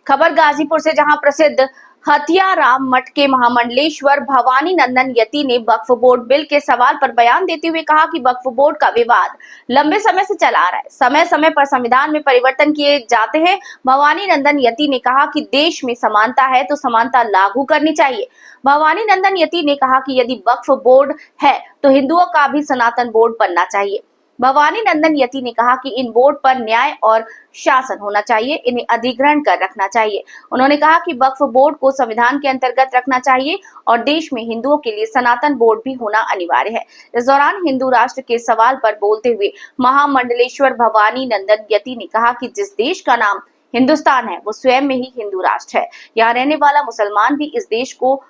खबर गाजीपुर से, जहां प्रसिद्ध हथियाराम मठ के महामंडलेश्वर भवानी नंदन यति ने वक्फ बोर्ड बिल के सवाल पर बयान देते हुए कहा कि वक्फ बोर्ड का विवाद लंबे समय से चला आ रहा है। समय समय पर संविधान में परिवर्तन किए जाते हैं। भवानी नंदन यति ने कहा कि देश में समानता है तो समानता लागू करनी चाहिए। भवानी नंदन यति ने कहा कि यदि वक्फ बोर्ड है तो हिंदुओं का भी सनातन बोर्ड बनना चाहिए। भवानी नंदन यति ने कहा कि इन बोर्ड पर न्याय और शासन होना चाहिए, इन्हें अधिग्रहण कर रखना चाहिए। उन्होंने कहा कि वक्फ बोर्ड को संविधान के अंतर्गत रखना चाहिए और देश में हिंदुओं के लिए सनातन बोर्ड भी होना अनिवार्य है। इस दौरान हिंदू राष्ट्र के सवाल पर बोलते हुए महामंडलेश्वर भवानी नंदन यति ने कहा कि जिस देश का नाम हिंदुस्तान है वो स्वयं में ही हिंदू राष्ट्र है। यहाँ रहने वाला मुसलमान भी इस देश को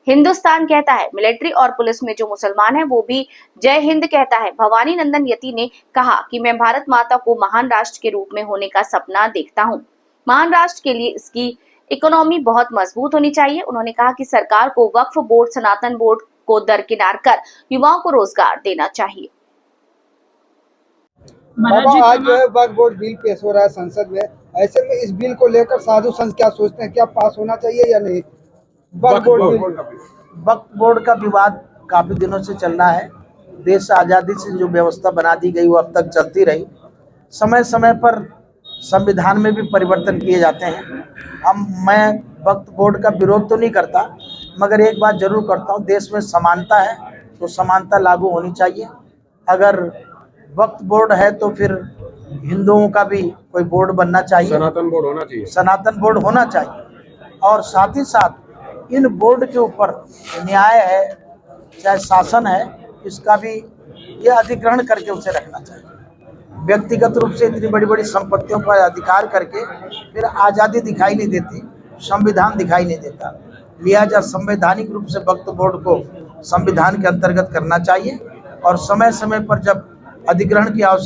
हिंदुस्तान कहता है। मिलिट्री और पुलिस में जो मुसलमान है वो भी जय हिंद कहता है। भवानी नंदन यति ने कहा कि मैं भारत माता को महान राष्ट्र के रूप में होने का सपना देखता हूँ। महान राष्ट्र के लिए इसकी इकोनॉमी बहुत मजबूत होनी चाहिए। उन्होंने कहा कि सरकार को वक्फ बोर्ड, सनातन बोर्ड को दरकिनार कर युवाओं को रोजगार देना चाहिए। बाबा, आज जो है वक्फ बोर्ड बिल पेश हो रहा है संसद में, ऐसे में इस बिल को लेकर साधु संत क्या सोचते हैं, क्या पास होना चाहिए या नहीं? वक्फ बोर्ड का विवाद काफी दिनों से चल रहा है। देश आज़ादी से जो व्यवस्था बना दी गई वो अब तक चलती रही। समय समय पर संविधान में भी परिवर्तन किए जाते हैं। मैं वक्फ बोर्ड का विरोध तो नहीं करता, मगर एक बात जरूर करता हूँ, देश में समानता है तो समानता लागू होनी चाहिए। अगर वक्फ बोर्ड है तो फिर हिंदुओं का भी कोई बोर्ड बनना चाहिए, सनातन बोर्ड होना चाहिए, सनातन बोर्ड होना चाहिए। और साथ ही साथ इन बोर्ड के ऊपर न्याय है चाहे शासन है, इसका भी ये अधिग्रहण करके उसे रखना चाहिए। व्यक्तिगत रूप से इतनी बड़ी बड़ी संपत्तियों पर अधिकार करके फिर आज़ादी दिखाई नहीं देती, संविधान दिखाई नहीं देता। लिहाजा संवैधानिक रूप से वक्फ बोर्ड को संविधान के अंतर्गत करना चाहिए और समय समय पर जब अधिग्रहण की आवश्यकता